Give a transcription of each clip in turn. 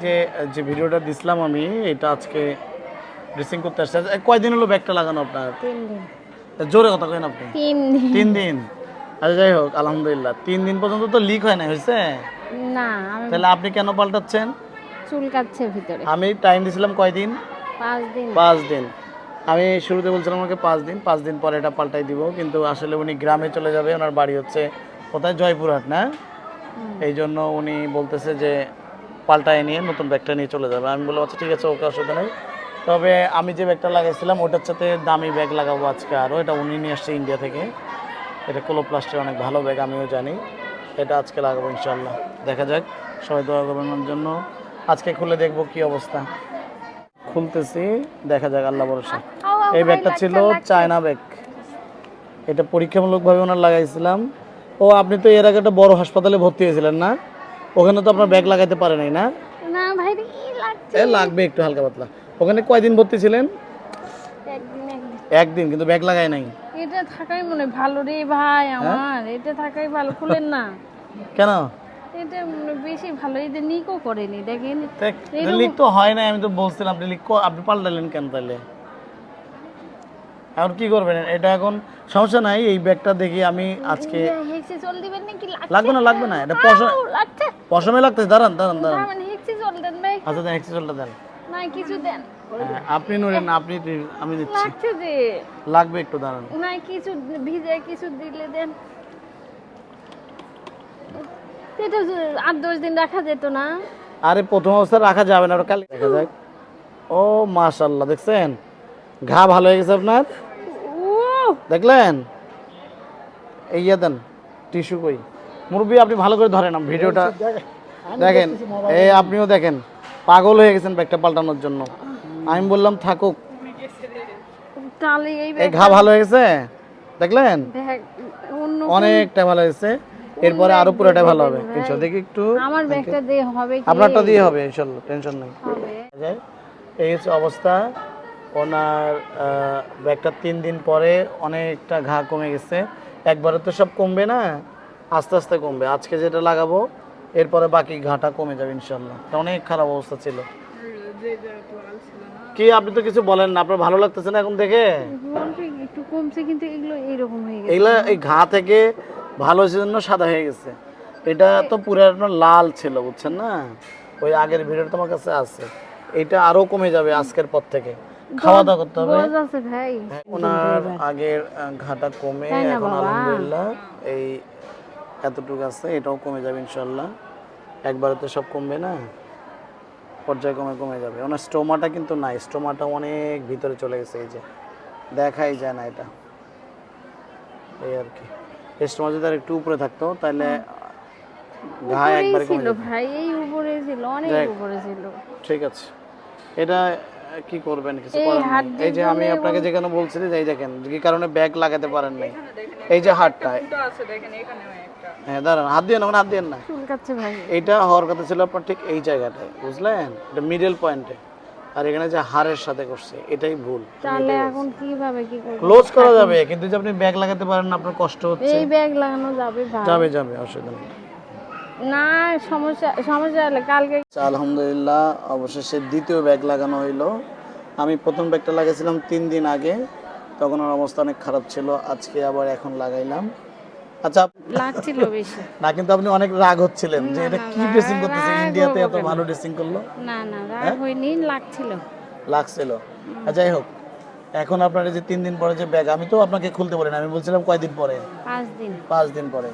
আপনাকে যে ভিডিওটা দিছিলাম আমি এটা আজকে ড্রেসিং করতে আসছে। কয়দিন হলো ব্যাগটা লাগানো আপনার? 3 দিন। জোরে কথা কেন আপনি? 3 দিন। 3 দিন? আচ্ছা যাই হোক আলহামদুলিল্লাহ 3 দিন পর্যন্ত তো লিক হয় না, হয়েছে? না, আমি তাহলে আপনি কেন পাল্টাচ্ছেন? চুল কাটছে ভিতরে। আমি টাইম দিছিলাম কয়দিন? 5 দিন। 5 দিন। আমি শুরুতে বলছিলাম আমাকে 5 দিন, 5 দিন পরে এটা পাল্টাই দিব, কিন্তু আসলে উনি গ্রামে চলে যাবে, ওনার বাড়ি হচ্ছে কোথায়, জয়পুরহাট না? এই জন্য উনি বলতেছে যে পাল্টায় নিয়ে নতুন ব্যাগটা নিয়ে চলে যাবে। আমি বললাম আচ্ছা ঠিক আছে, ওকে, অসুবিধা নেই। তবে আমি যে ব্যাগটা লাগাইছিলাম ওটার সাথে দামি ব্যাগ লাগাবো আজকে আরও। এটা উনি নিয়ে আসছে ইন্ডিয়া থেকে। এটা কোলোপ্লাস্টের অনেক ভালো ব্যাগ, আমিও জানি। এটা আজকে লাগাবো ইনশাল্লাহ। দেখা যাক, সবাই দোয়া করবেন আমার জন্য। আজকে খুলে দেখবো কি অবস্থা। খুলতেছি, দেখা যাক, আল্লাহ ভরসা। এই ব্যাগটা ছিল চায়না ব্যাগ। এটা পরীক্ষামূলকভাবে ওনার লাগাইছিলাম। ও আপনি তো এর আগে একটা বড় হাসপাতালে ভর্তি হয়েছিলেন না? ওখানে তো আপনার ব্যাগ লাগাইতে পারে নাই না? না ভাই, কি লাগছে? লাগবে একটু হালকা পাতলা। ওখানে কয়দিন ভর্তি ছিলেন? একদিন। একদিন, কিন্তু ব্যাগ লাগায় নাই। এটা থাকাই মনে ভালো রে ভাই আমার। এটা থাকাই ভালো, খুলেন না। কেন? এটা মনে বেশি ভালো। এটা নিকও করেনি, দেখেন। লিক তো হয় না, আমি তো বলছিলাম। আপনি আপনি পাল্টালেন কেন তাহলে? এখন কি করবেন এটা? এখন সমস্যা নাই, এই ব্যাগটা দেখি আমি আজকে। হেক্সি চল দিবেন নাকি? লাগবে না, এটা লাগছে। পশমে লাগতেছে। দাঁড়ান। মানে হেক্সি চল দেন ভাই। আচ্ছা দেন, এক্সেলটা দেন। না, কিছু দেন। আপনি নড়েন, আমি দিচ্ছি। লাগছে যে। লাগবে একটু, দাঁড়ান। না, কিছু ভিজে কিছু দিলে দেন। এটা 8-10 দিন রাখা যেত না? আরে প্রথম অবস্থা রাখা যাবে না, ওটা কালকে দেখা যাক। ও মাশাআল্লাহ, দেখছেন ঘা ভালো হয়ে গেছে আপনার? দেখলেন? এই দেন, টিস্যু কই? মুরব্বী আপনি ভালো করে ধরেন ভিডিওটা, দেখেন। এই আপনিও দেখেন, পাগল হয়ে গেছেন ব্যাগটা পাল্টানোর জন্য। আমি বললাম থাকুক। তাহলে এই ঘা ভালো হয়ে গেছে, দেখলেন? অনেকটা ভালো হয়েছে। এরপরে আরো পুরোটা ভালো হবে ইনশাআল্লাহ। দেখি একটু, আমার ব্যাগটা দিয়ে হবে কি? আপনারটা দিয়ে হবে ইনশাআল্লাহ, টেনশন নেই। হবে। এই হচ্ছে অবস্থা ওনার। ব্যাগটা 3 দিন পরে অনেকটা ঘা কমে গেছে। একবারে তো সব কমবে না, আস্তে আস্তে কমবে। আজকে যেটা লাগাবো এরপরে বাকি ঘাটা কমে যাবে ইনশাআল্লাহ। অনেক খারাপ অবস্থা ছিল। কি আপনি তো কিছু বলেন না? আপনার ভালো লাগতেছে না এখন দেখে? একটু কমছে, কিন্তু এগুলো এইরকম হয়ে গেছে। এগুলা এই ঘা থেকে ভালো হয়েছে জন্য সাদা হয়ে গেছে। এটা তো পুরো লাল ছিল, বুঝছেন না? ওই আগের ভিডিওটা তোমার কাছে আছে। এটা আরো কমে যাবে আজকের পর থেকে। খাওয়া দাওয়া করতে হবে। ওনার আগের ঘাটা কমে এখন আলহামদুলিল্লাহ এই এতটুকু আছে, এটাও কমে যাবে ইনশাল্লাহ। একবারে তো সব কমবে না, পর্যায়ক্রমে কমে যাবে। ওনার স্টোমাটা কিন্তু নাই, স্টোমাটা অনেক ভিতরে চলে গেছে, এই যে দেখাই যায় না এটা, এই আর কি। স্টোমা যদি আর একটু উপরে থাকতো তাহলে ঘা একবারে কমে যেত। ভাই এই উপরে ছিল, অনেক উপরে ছিল। ঠিক আছে, এটা কি করবেন, কিছু করার নেই। এই যে আমি আপনাকে যেখানে বলছিলাম যে এই দেখেন কি কারণে ব্যাগ লাগাতে পারেন নাই, এই যে হাতটা আছে দেখেন এখানে একটা। হ্যাঁ দাঁড়ান, হাত দিয়ে না, হাত দিয়ে না। চুলকাচ্ছে ভাই। এটা হওয়ার কথা ছিল আপনার ঠিক এই জায়গাটায়, বুঝলেন? এটা মিডল পয়েন্টে। আর এখানে যে হাড়ের সাথে করছে, এটাই ভুল। তাহলে এখন কিভাবে কি করব? ক্লোজ করা যাবে, কিন্তু যে আপনি ব্যাগ লাগাতে পারেন না, আপনার কষ্ট হচ্ছে। এই ব্যাগ লাগানো যাবে ভাই? যাবে, অসুবিধা নেই। না, সমস্যা হলে কালকে। আলহামদুলিল্লাহ অবশেষে দ্বিতীয় ব্যাগ লাগানো হইলো। আমি প্রথম ব্যাগটা লাগাইছিলাম 3 দিন আগে, তখন ওর অবস্থা অনেক খারাপ ছিল। আজকে আবার এখন লাগাইলাম। আচ্ছা লাগছিল বেশি না, কিন্তু আপনি অনেক রাগ হচ্ছিলেন যে এটা কি ড্রেসিং করতেছে, ইন্ডিয়াতে এত ভালো ড্রেসিং করলো। না রাগ হয়নি, লাগছিল। যাই হোক, এখন আপনার এই যে 3 দিন পরে যে ব্যাগ, আমি তো আপনাকে খুলতে বলিনি, আমি বলছিলাম কয়দিন পরে? 5 দিন পরে।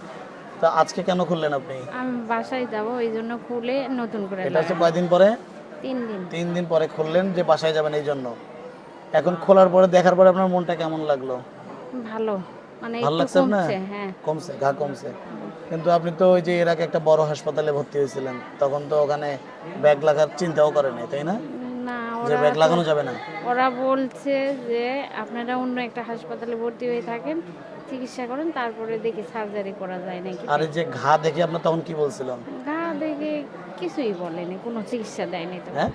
তো আজকে কেন খুললেন আপনি? আমি বাসায় যাব, এই জন্য খুলে নতুন করে। এটা হচ্ছে কয়দিন পরে? 3 দিন। 3 দিন পরে খুললেন যে বাসায় যাবেন এই জন্য। এখন খোলার পরে দেখার পরে আপনার মনটা কেমন লাগলো? ভালো, মানে ভালো একটু লাগছে আপনার? কমছে। হ্যাঁ, কমছে, ঘা কমছে। কিন্তু আপনি তো ওই যে এর আগে একটা বড় হাসপাতালে ভর্তি হয়েছিলেন, তখন তো ওখানে ব্যাগ লাগার চিন্তাও করেন নাই, তাই না? না, যে ব্যাগ লাগানো যাবে না। ওরা বলছে যে আপনারা অন্য একটা হাসপাতালে ভর্তি হয়ে থাকেন, চিকিৎসা করেন, তারপরে দেখি সার্জারি করা যায় নাকি। আর এই যে ঘা দেখে আপনার তখন কি বলছিলেন? ঘা দেখে কিছুই বলেনি, কোনো চিকিৎসা দেয়নি তো। হ্যাঁ,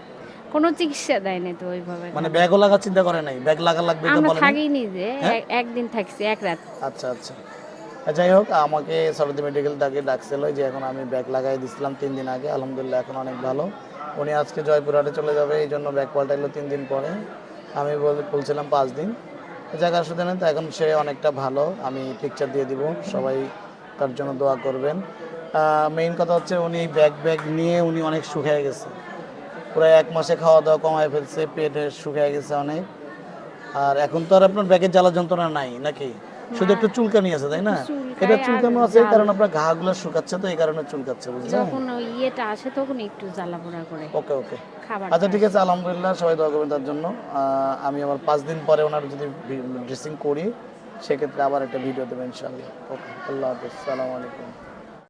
কোনো চিকিৎসা দেয়নি তো ওইভাবে। মানে ব্যাগও লাগার চিন্তা করে নাই? ব্যাগ লাগবে এটা আমরা বলেন? থাকিনি যে, একদিন থাকছি, এক রাত। আচ্ছা। যাই হোক, আমাকে সরদি মেডিকেল ডাকছিল যে এখন আমি ব্যাগ লাগাই দিছিলাম 3 দিন আগে। আলহামদুলিল্লাহ এখন অনেক ভালো। উনি আজকে জয়পুরহাটে চলে যাবে, এই জন্য ব্যাগ পাল্টাইলো 3 দিন পরে। আমি বলছিলাম 5 দিন। জায়গা আসলে নেন তো, এখন সে অনেকটা ভালো। আমি পিকচার দিয়ে দিব, সবাই তার জন্য দোয়া করবেন। মেইন কথা হচ্ছে উনি ব্যাগ নিয়ে উনি অনেক শুকিয়ে গেছে, পুরো 1 মাসে খাওয়া দাওয়া কমায় ফেলছে, পেটে শুকিয়ে গেছে অনেক। আর এখন তো আর আপনার ব্যাগের জ্বালা যন্ত্রণা নাই নাকি, শুধু একটু চুলকানি আছে তাই না? একটু চুলকায় এটা আর চুলকানো আছে এই জ্বালা। কারণে আপনার ঘাগুলো শুকাচ্ছে, তো এই কারণে চুলকাচ্ছে, বুঝলেন? যখন ওই ইয়েটা আসে তখন একটু জ্বালা পোড়া করে ওকে ওকে। খাবার আচ্ছা ঠিক খায়। আছে, আলহামদুলিল্লাহ, সবাই দোয়া করবেন তার জন্য। আমি আবার 5 দিন পরে ওনার যদি ড্রেসিং করি, সেক্ষেত্রে আবার একটা ভিডিও দেবো ইনশাআল্লাহ। ওকে, আল্লাহ হাফিজ, সালাম আলাইকুম।